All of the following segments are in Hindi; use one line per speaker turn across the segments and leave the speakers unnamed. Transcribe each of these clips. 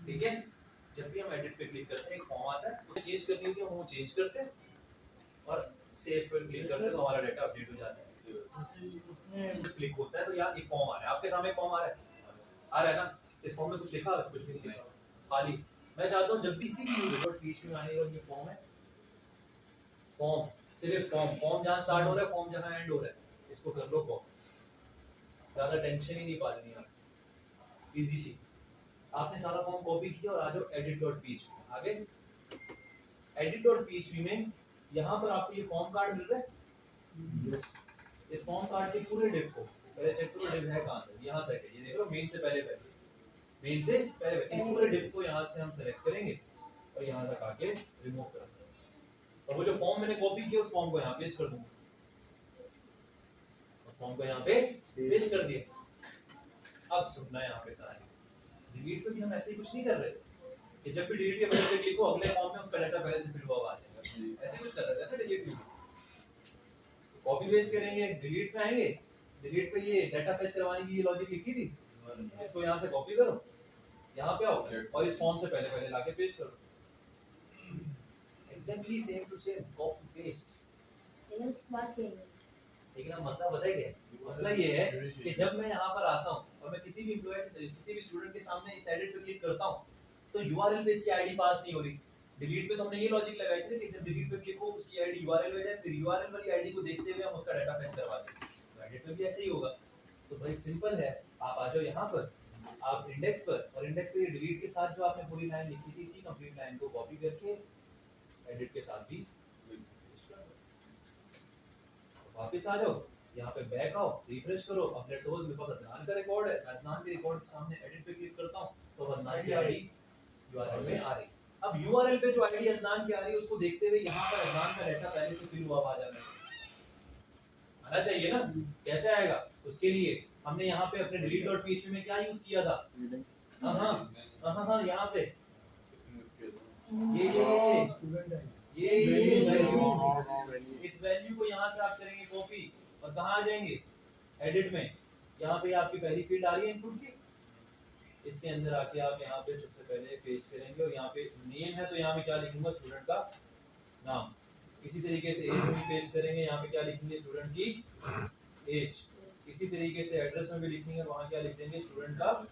ठीक है। जब भी हम एडिट पे क्लिक करते हैं एक फॉर्म आता है, उसे चेंज करने के लिए हम वो चेंज करते हैं और सेव पे क्लिक करते हैं तो हमारा डाटा अपडेट हो जाता है। उसमें क्लिक होता है तो यहाँ एक फॉर्म आ रहा है, आपके सामने एक फॉर्म आ रहा है ना। इस फॉर्म में कुछ लिखा है? कुछ भी नहीं लिखा, खाली। मैं चाहता हूँ जब भी सी रिकॉर्ड पीएचपी में आने वाला ये फॉर्म है, फॉर्म सिर्फ फॉर्म जहाँ स्टार्ट हो रहा है, फॉर्म जहाँ एंड हो रहा है, इसको कर लो फॉर्म। ज्यादा टेंशन ही नहीं पालनी है, इजी सी। आपने सारा फॉर्म कॉपी किया और आ जाओ edit.php आगे। edit.php में यहाँ पर आपको ये फॉर्म कार्ड मिल रहा है। इस फॉर्म कार्ड के पूरे डिव को पहले चेक करो, डिव है कहाँ तक, यहाँ तक है। ये देख लो मेन से पहले मेन से पहले इस पूरे डिव को यहाँ से हम सेलेक्ट करेंगे और यहाँ तक आके रिमूव कर देंगे। और वो जो फॉर्म मैंने कॉपी किया उस फॉर्म को यहाँ पेस्ट कर दूंगा, उस फॉर्म को यहाँ पे पेस्ट कर दिया। अब सुनना है यहाँ पे कहानी। डिलीट पे भी हम ऐसे ही कुछ नहीं कर रहे कि जब भी डिलीट के बटन पे क्लिक हो अगले फॉर्म में उसका डाटा पहले से फिल हुआ आ जाएगा, ऐसे कुछ कर रहे थे ना डिलीट में। कॉपी पेस्ट करेंगे, डिलीट पे आएंगे, डिलीट पे ये डाटा फेच करवाने की ये लॉजिक लिखी थी, इसको यहाँ से कॉपी करो, यहाँ पे आओ और इस फॉर्म से पहले पहले लाके पेस्ट करो। Exactly same to same copy paste.
लेकिन उसके बाद सेम है।
लेकिन अब मसला पता है क्या है? मसला ये है कि जब मैं यहाँ पर आता हूँ और मैं किसी भी एम्प्लॉय किसी भी स्टूडेंट के सामने इस एडिट पे क्लिक करता हूँ तो यूआरएल पे इसकी आईडी पास नहीं हो रही। डिलीट पे तो हमने ये लॉजिक लगाई थी कि जब डिलीट पे क्लिक हो उसकी आईडी यूआरएल हो जाए, फिर यूआरएल वाली आईडी को देखते हुए हम उसका डाटा फेच करवा दें। तो एडिट में भी ऐसे ही होगा। तो भाई सिंपल है, आप आ जाओ यहाँ पर, आप इंडेक्स पर, और इंडेक्स पे डिलीट के साथ जो आपने पूरी लाइन लिखी थी इसी कंप्लीट लाइन को कॉपी करके एडिट के साथ भी वापस आ जाओ, यहाँ पे बैक आओ, रिफ्रेश करो। अब लेट्स सपोज मेरे पास अदनान का रिकॉर्ड है, अदनान के रिकॉर्ड के सामने एडिट पे क्लिक करता हूँ तो अदनान की आईडी यूआरएल में आ रही। अब यूआरएल पे जो आईडी अदनान की आ रही है उसको देखते हुए यहाँ पर अदनान का डाटा पहले से फिल हुआ आ जाना आना चाहिए ना। कैसे आएगा? उसके लिए हमने यहाँ पे अपने delete.php में क्या यूज किया था? हाँ यहाँ पे ये वैल्यू, इस वैल्यू को यहाँ से आप करेंगे कॉपी और कहाँ आ जाएंगे? एडिट में। यहाँ पे आपकी पहली फील्ड आ रही है इनपुट की, इसके अंदर आके आप यहाँ पे सबसे पहले पेस्ट करेंगे और यहाँ पे नेम है तो यहाँ पे क्या लिखूंगा? स्टूडेंट का नाम। इसी तरीके से एज में भी पेस्ट करेंगे, यहाँ पे क्या लिखेंगे? स्टूडेंट की एज। इसी तरीके से एड्रेस में भी लिखेंगे, वहाँ क्या लिख देंगे? स्टूडेंट का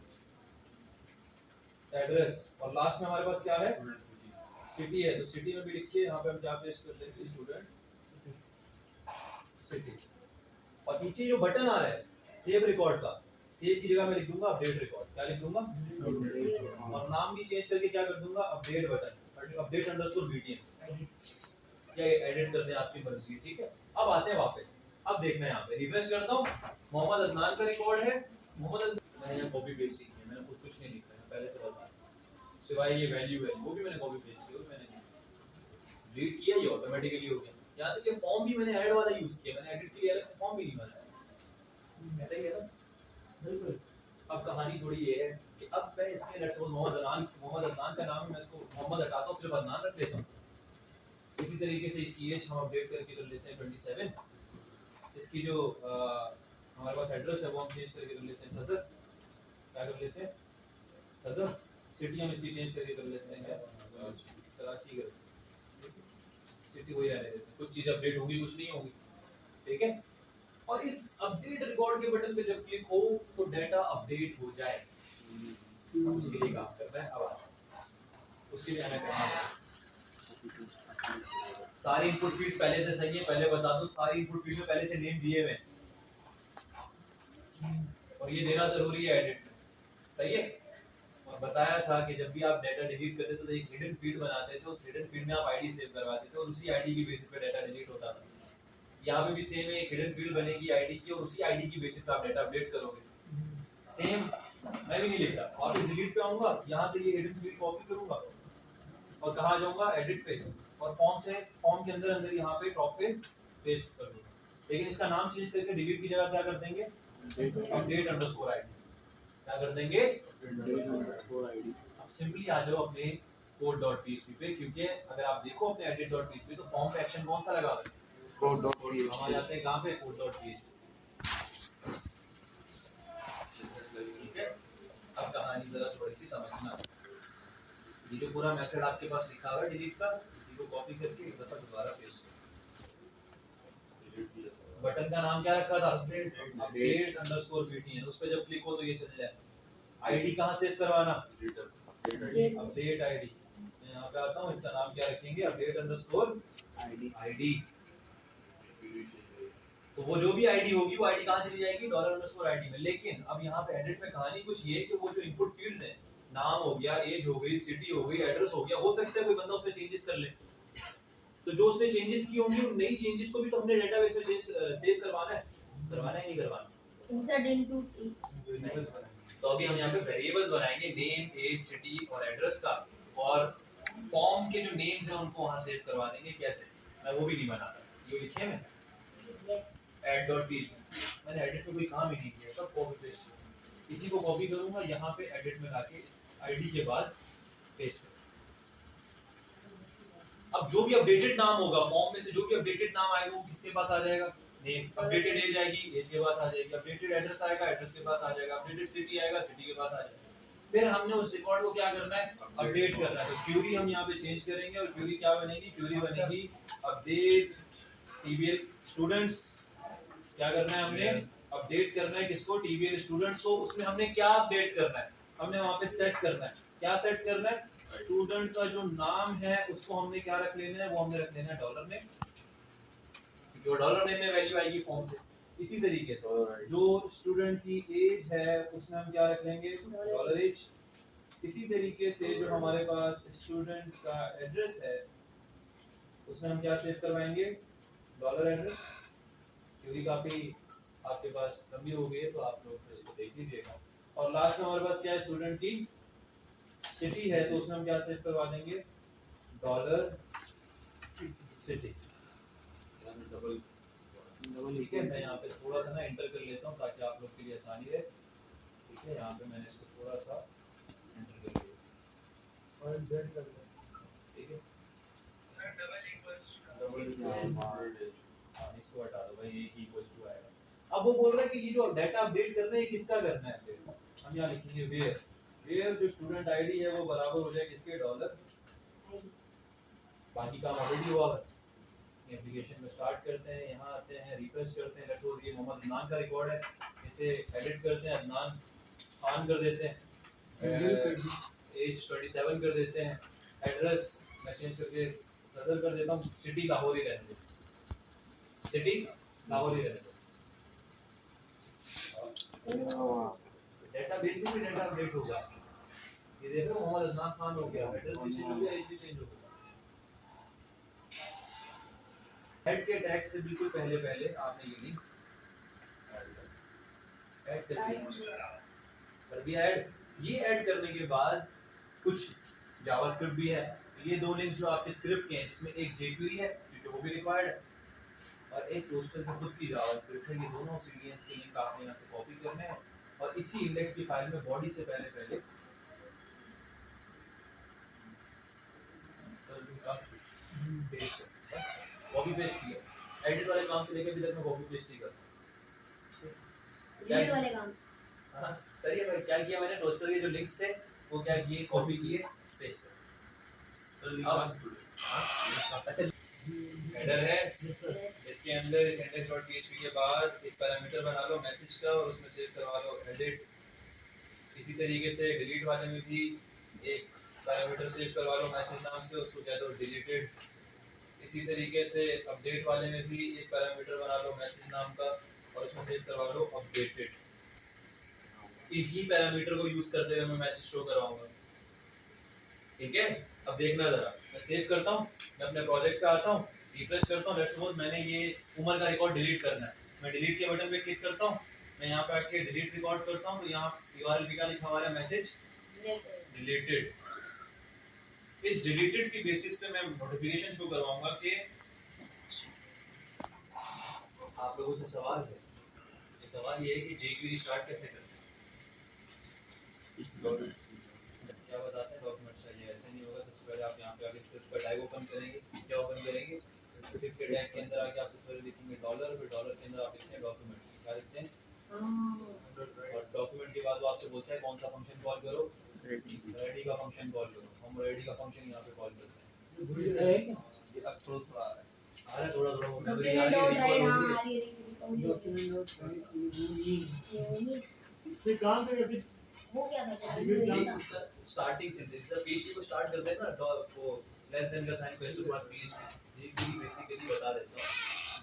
एड्रेस। और लास्ट में हमारे पास क्या है? सिटी है तो सिटी में भी लिखिए, यहाँ पे हम क्या पेस्ट कर देंगे? Student city. और नीचे जो बटन आ रहा है सेव रिकॉर्ड का, सेव की जगह मैं लिख दूंगा अपडेट रिकॉर्ड। क्या लिख दूंगा? और नाम भी चेंज करके क्या कर दूंगा? Update button, update underscore BTM. क्या एडिट कर दें आपकी मर्जी, ठीक है। अब आते हैं वापस। अब देखना है यहाँ पे रिफ्रेश करता हूँ, मोहम्मद अदनान का रिकॉर्ड है। मैंने यहाँ कॉपी पेस्ट की है, मैंने खुद कुछ नहीं लिखा है, पहले से बता सिवाय ये वैल्यू है वो भी मैंने कॉपी पेस्ट की, मैंने डिलीट किया, ये ऑटोमेटिकली हो गया। यहाँ तक ये फॉर्म भी मैंने ऐड वाला यूज किया, मैंने एडिट के लिए अलग से फॉर्म भी नहीं बनाया। ऐसा ही है ना? बिल्कुल। अब कहानी थोड़ी ये है कि अब मैं इसमें लेट्स सपोज मोहम्मद अदनान का नाम है, मैं इसको मोहम्मद हटाता हूँ, सिर्फ अदनान रख देता हूँ। इसी तरीके से इसकी एज हम अपडेट करके कर लेते हैं 27। इसकी जो हमारे पास एड्रेस है वो हम चेंज करके कर लेते हैं सदर। क्या कर लेते हैं? सदर। सिटी हम इसकी चेंज करके कर लेते हैं कराची कर, सिटी वही रहने देते हैं। कुछ चीज़ अपडेट होगी, कुछ नहीं होगी, ठीक है। और इस अपडेट रिकॉर्ड के बटन पे जब क्लिक हो तो डाटा अपडेट हो जाए, हम उसके लिए काम करना है। अब उसके लिए हमें करना है सारी इनपुट फील्ड्स पहले से सही है। पहले बता दूं सारी इनपुट फील्ड में पहले से नेम दिए हुए और ये देना जरूरी है एडिट में, सही है। और बताया था कि जब भी आप डाटा डिलीट करते थे तो एक हिडन फील्ड बनाते थे, उस हिडन फील्ड में आप आईडी सेव करवाते थे और उसी आईडी की बेसिस पे डाटा डिलीट होता था। यहाँ पे भी सेम है, एक हिडन फील्ड बनेगी आईडी की और उसी आईडी की बेसिस पे आप डाटा अपडेट करोगे। सेम मैं भी नहीं लिख रहा, वापस डिलीट पे आऊंगा, यहाँ से ये हिडन फील्ड कॉपी करूंगा और कहाँ जाऊंगा? एडिट पे, और फॉर्म के अंदर अंदर यहाँ पे टॉप पे पेस्ट कर दूंगा। लेकिन इसका नाम चेंज करके डिलीट की जगह क्या कर देंगे? Update underscore ID. क्या कर देंगे? Update underscore ID. अब सिंपली आ जाओ अपने code.php पे, क्योंकि अगर आप देखो अपने edit.php तो फॉर्म पे एक्शन कौन सा लगा हुआ है? code.php। हम आ जाते हैं कहाँ पे? code.php, ठीक है। अब कहानी जरा थोड़ी सी समझना। ये जो पूरा मेथड आपके पास लिखा हुआ है डिलीट का, इसी को कॉपी करके एक दफा दोबारा पेस्ट करो। बटन का नाम क्या रखा था? Update underscore BTN. उस पर जब क्लिक हो तो ये चल जाए। आईडी कहाँ सेव करवाना? Update ID. मैं यहाँ पे आता हूँ, इसका नाम क्या रखेंगे? Update underscore ID. तो वो जो भी आईडी होगी वो आईडी कहाँ चली जाएगी? डॉलर अंडरस्कोर आईडी में। लेकिन अब यहाँ पे एडिट में कहानी कुछ ये है कि वो जो इनपुट फील्ड्स हैं, नाम हो गया, एज हो गई, सिटी हो गई, एड्रेस हो गया, हो सकता है कोई बंदा उसमें चेंजेस कर ले। तो जो उसने चेंजेस की होंगी उन नई चेंजेस को भी तो हमने डेटाबेस में सेव करवाना है। करवाना है नहीं करवाना?
Insert into it.
तो अभी हम यहाँ पे वेरिएबल्स बनाएंगे, नेम, एज, सिटी और एड्रेस का, और फॉर्म के जो नेम्स हैं उनको वहाँ सेव करवा देंगे। कैसे? मैं वो भी नहीं बनाता, ये लिखे हैं
Yes.
add.php। मैंने एडिट में कोई काम ही नहीं किया, सब कॉपी पेस्ट किया। इसी को कॉपी करूंगा यहाँ पे एडिट में लाके इस आईडी के बाद पेस्ट करूंगा। अब जो भी अपडेटेड नाम होगा फॉर्म में से, जो भी अपडेटेड नाम आएगा वो किसके पास आ जाएगा? नेम। अपडेटेड एज आएगी, एज के पास आ जाएगी। अपडेटेड एड्रेस आएगा, एड्रेस के पास आ जाएगा। अपडेटेड सिटी आएगा, सिटी के पास आ जाएगा। फिर हमने उस रिकॉर्ड को क्या करना है? अपडेट करना है। तो क्वेरी हम यहाँ पे चेंज करेंगे और क्वेरी क्या बनेगी? क्वेरी बनेगी अपडेट टीबीएल स्टूडेंट्स। क्या करना है हमने? अपडेट करना है किसको? टीबीएल स्टूडेंट्स को। उसमें हमने क्या अपडेट करना है? हमने वहां पे सेट करना है। क्या सेट करना है? स्टूडेंट का जो नाम है उसको हमने क्या रख लेना है? वो हमने रख लेना है डॉलर नेम, क्योंकि वो डॉलर नेम में वैल्यू आएगी फॉर्म से। इसी तरीके से जो स्टूडेंट की एज है उसमें हम क्या रख लेंगे? Dollar age. इसी तरीके से जो हमारे पास स्टूडेंट का एड्रेस है उसमें हम क्या सेव करवाएंगे? Dollar address. क्योंकि काफी आपके पास लंबी हो गई है तो आप लोग इसको देख लीजिएगा। और लास्ट में हमारे पास क्या है? स्टूडेंट की सिटी है, तो उसमें हम क्या सेव करवा देंगे? Dollar city. ठीक है, मैं यहाँ पे थोड़ा सा ना एंटर कर लेता हूँ ताकि आप लोग के लिए आसानी रहे। ठीक है, यहाँ पे मैंने इसको थोड़ा सा एंटर कर लिया और जेड कर दिया। ठीक है, इसको हटा दो भाई, ये इक्वल्स टू आएगा। अब वो बोल रहा है कि ये जो डाटा अपडेट करना है किसका करना है? फिर हम यहाँ लिखेंगे वेयर। वेयर जो स्टूडेंट आईडी है वो बराबर हो जाए किसके? डॉलर। बाकी काम ऑलरेडी हुआ है। एप्लीकेशन में स्टार्ट करते हैं, यहाँ आते हैं, रिफ्रेश करते हैं। लेट्स सपोज ये मोहम्मद अदनान का रिकॉर्ड है, इसे एडिट करते हैं, अदनान खान कर देते हैं, एज 27 कर देते हैं, एड्रेस मैं चेंज करके सदर कर देता हूँ, सिटी लाहौर ही रहने देते, सिटी लाहौर ही रहने देते। डेटाबेस में भी डेटा अपडेट होगा। ये देखो मोहम्मद अदनान खान हो गया, एड्रेस भी चेंज हो गया, एज भी चेंज हो गया। हेड के टैग से बिल्कुल पहले पहले आपने ये लिंक ऐड कर दिया ऐड। ये ऐड करने के बाद कुछ जावास्क्रिप्ट भी है। ये दो लिंक्स जो आपके स्क्रिप्ट के हैं, जिसमें एक jQuery है क्योंकि वो भी रिक्वायर्ड है, और एक टोस्टर की खुद की जावास्क्रिप्ट है। ये दोनों सीडीएस के लिंक आपने यहाँ से कॉपी करने हैं और इसी इंडेक्स की फाइल में बॉडी से पहले पहले पेस्ट बस कॉपी पेस्ट किया। एडिट वाले काम से लेकर अभी तक मैं कॉपी पेस्ट ही करता हूँ।
रीड वाले काम।
हाँ सही है भाई। क्या किया मैंने? टोस्टर के जो लिंक्स है वो क्या किए? कॉपी किए, पेस्ट कर। अच्छा हेडर है, इसके अंदर इस index.php के बाद एक पैरामीटर बना लो मैसेज का और उसमें सेव करवा लो एडिट। इसी तरीके से डिलीट वाले में भी एक पैरामीटर सेव करवा लो मैसेज नाम से, उसको कह दो डिलीटेड। इसी तरीके से अपडेट वाले में भी एक पैरामीटर बना लो मैसेज नाम का और उसमें सेव करवा लो अपडेटेड। एक ही पैरामीटर को यूज करते हुए मैं मैसेज शो करवाऊंगा। ठीक है, अब देखना जरा, मैं सेव करता हूँ, मैं अपने प्रोजेक्ट पे आता हूँ, रिफ्रेश करता हूँ। लेट्स सपोज मैंने ये उमर का रिकॉर्ड डिलीट करना है, मैं डिलीट के बटन पे क्लिक करता हूँ, मैं यहाँ पे आके डिलीट रिकॉर्ड करता हूँ, तो यहाँ यूआरएल पे क्या लिखा हुआ है? Message deleted. इस डिलीटेड की बेसिस पे मैं नोटिफिकेशन शो करवाऊंगा कि आप लोगों से सवाल है। तो सवाल ये है कि jQuery स्टार्ट कैसे करते हैं? क्या बताते हैं? डॉक्यूमेंट चाहिए। ऐसे नहीं होगा। सबसे पहले आप यहाँ पे आके स्क्रिप्ट का टैग ओपन करेंगे। क्या ओपन करेंगे? स्क्रिप्ट के टैग के अंदर आके आप सबसे पहले लिखेंगे डॉलर, फिर डॉलर के अंदर आप लिखते हैं डॉक्यूमेंट। क्या लिखते हैं? और डॉक्यूमेंट के बाद वो आपसे बोलता है कौन सा फंक्शन कॉल करो, रेडी का फंक्शन कॉल करो, हम रेडी का फंक्शन यहाँ पे कॉल करते हैं। ये अब थोड़ा थोड़ा आ रहा है थोड़ा थोड़ा, वो मेमोरी आ
डॉक्यूमेंट
रही है,
डॉट राइट,
रिकॉल हो
हाँ
रही
आ
है।
रही है
काम
वो क्या था
ये
वही
काम-
था।
स्टार्टिंग से जैसे पीएचडी को स्टार्ट करते हैं ना, वो लेस देन का साइन करने के बाद पीएचडी जेक्वेरी बेसिकली बता देता हूँ।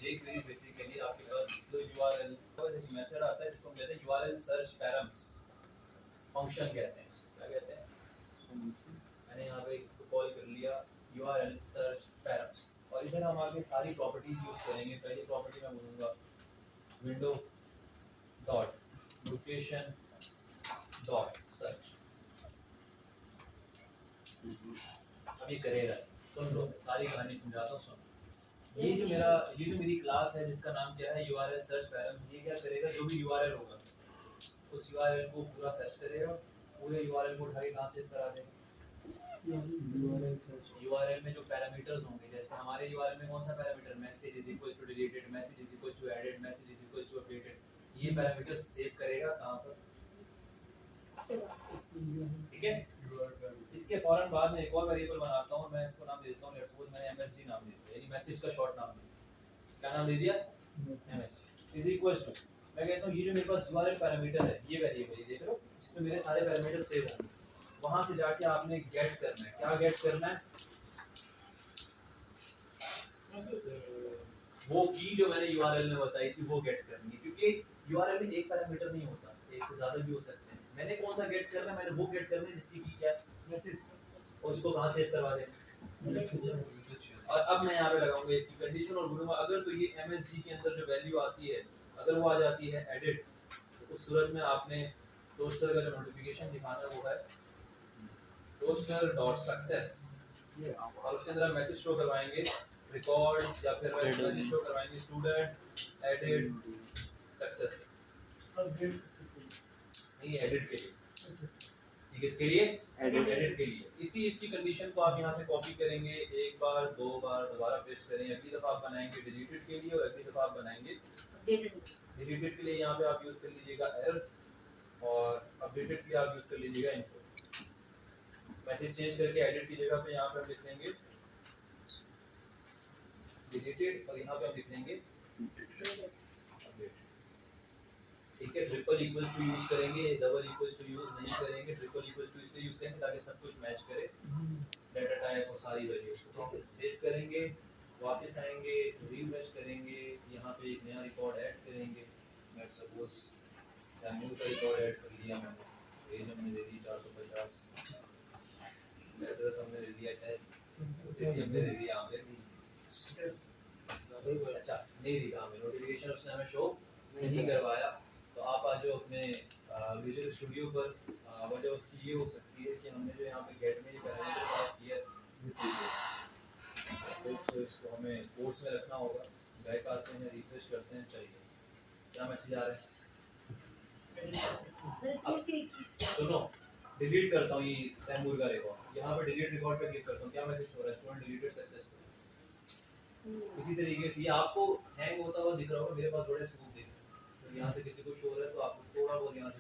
जेक्वेरी बेसिकली आपके पास जो यूआरएल का एक मेथड आता है जिसको कहते हैं यूआरएल सर्च पैराम्स फंक्शन कहते हैं इसको, क्या कहते हैं। मैंने यहाँ पे इसको कॉल कर लिया यूआरएल सर्च पैराम्स, और इधर हम आगे सारी प्रॉपर्टीज यूज करेंगे। पहली प्रॉपर्टी मैं बोलूँगा window dot location dot search. अब ये करेगा, सुन लो सारी कहानी समझाता हूँ, सुन। ये जो मेरी क्लास है जिसका नाम क्या है यूआरएल सर्च पैराम्स, ये क्या करेगा, जो भी यूआरएल होगा उस यूआरएल को पूरा सर्च करेगा, पूरे यूआरएल को उठा के कहाँ सेव करा देगा यूआरएल में जो पैरामीटर्स होंगे। जैसे हमारे यूआरएल में कौन सा parameter, message is equal to deleted, message is equal to added, message is equal to updated, ये पैरामीटर्स सेव करेगा कहाँ पर, ठीक है। इसके फौरन बाद में एक और वेरिएबल बनाता हूँ, मैं इसको नाम दे देता हूँ, लेट्स सपोज मैंने एमएसजी नाम दे दिया, यानी मैसेज का शॉर्ट नाम दिया। क्या नाम दे दिया, एमएसजी इज इक्वल टू, मैं कहता हूँ ये जो मेरे पास यूआरएल पैरामीटर है ये वेरिएबल, ये देख रहे हो इसमें मेरे सारे पैरामीटर सेव होंगे। वहां से जाके आपने गेट करना है, क्या गेट करना है, वो की जो मैंने यूआरएल में बताई थी वो गेट करनी है, क्योंकि यूआरएल में एक पैरामीटर नहीं होता, एक से ज्यादा भी हो सकते हैं। मैंने कौन सा गेट करना है, मैंने वो गेट करना है जिसकी की क्या मैसेज, और उसको कहां सेव करवा दें। और अब मैं यहाँ पे लगाऊंगा एक कंडीशन और बोलूंगा अगर तो ये एमएसजी के अंदर जो वैल्यू आती है अगर वो आ जाती है एडिट, तो उस सूरत में आपने टोस्टर का जो नोटिफिकेशन दिखाना है वो है टोस्टर डॉट सक्सेस, और उसके अंदर हम मैसेज शो करवाएंगे रिकॉर्ड, या फिर मैसेज शो करवाएंगे स्टूडेंट एडिट सक्सेस, नहीं एडिट के लिए, ठीक है इसके लिए एडिट के लिए। इसी इफ की कंडीशन को आप यहाँ से कॉपी करेंगे, एक बार दो बार दोबारा पेस्ट करेंगे, अगली दफा आप बनाएंगे डिलीटेड के लिए और अगली दफा आप बनाएंगे डिलीटेड के लिए। यहाँ पे आप यूज कर लीजिएगा एरर, और अपडेटेड के लिए आप यूज कर लीजिएगा इन्फो। मैसेज चेंज करके एडिट की जगह पे यहाँ पे हम लिख लेंगे डिलीटेड, और यहाँ पे हम लिख लेंगे अपडेट, ठीक है। ट्रिपल इक्वल टू यूज करेंगे, डबल इक्वल टू यूज नहीं करेंगे, ट्रिपल इक्वल टू इसलिए यूज करेंगे ताकि सब कुछ मैच करे डाटा टाइप और सारी वैल्यूज को, ठीक है। सेव करेंगे, वापस आएंगे, रिफ्रेश करेंगे, यहाँ पे एक नया रिकॉर्ड ऐड करेंगे, लेट्स सपोज न्यू का रिकॉर्ड ऐड कर लिया मैंने, पेज हमने दे दी 450, एड्रेस हमने दे दिया टेस्ट, सिटी हमने दे दिया हमने अच्छा नहीं दिखा हमें, नोटिफिकेशन उसने हमें शो नहीं करवाया। तो आप आज जो अपने विजुअल स्टूडियो पर वजह उसकी ये हो सकती है कि हमने जो यहाँ पे गेट में पैरामीटर पास किया है तो इसको हमें कोर्स में रखना होगा। बैक आते हैं, रिफ्रेश करते हैं, चाहिए क्या मैसेज आ रहा है, सुनो डिलीट करता हूँ ये तैमूर का रिकॉर्ड, यहाँ पे डिलीट रिकॉर्ड पे क्लिक करता हूँ, क्या मैसेज हो रहा है, स्टूडेंट डिलीटेड सक्सेसफुल। इसी तरीके से ये आपको हैंग होता हुआ दिख रहा होगा, मेरे पास बड़े स्मूथ दिख रहा है, तो यहाँ से किसी को शो हो रहा है तो आपको थोड़ा बहुत यहाँ से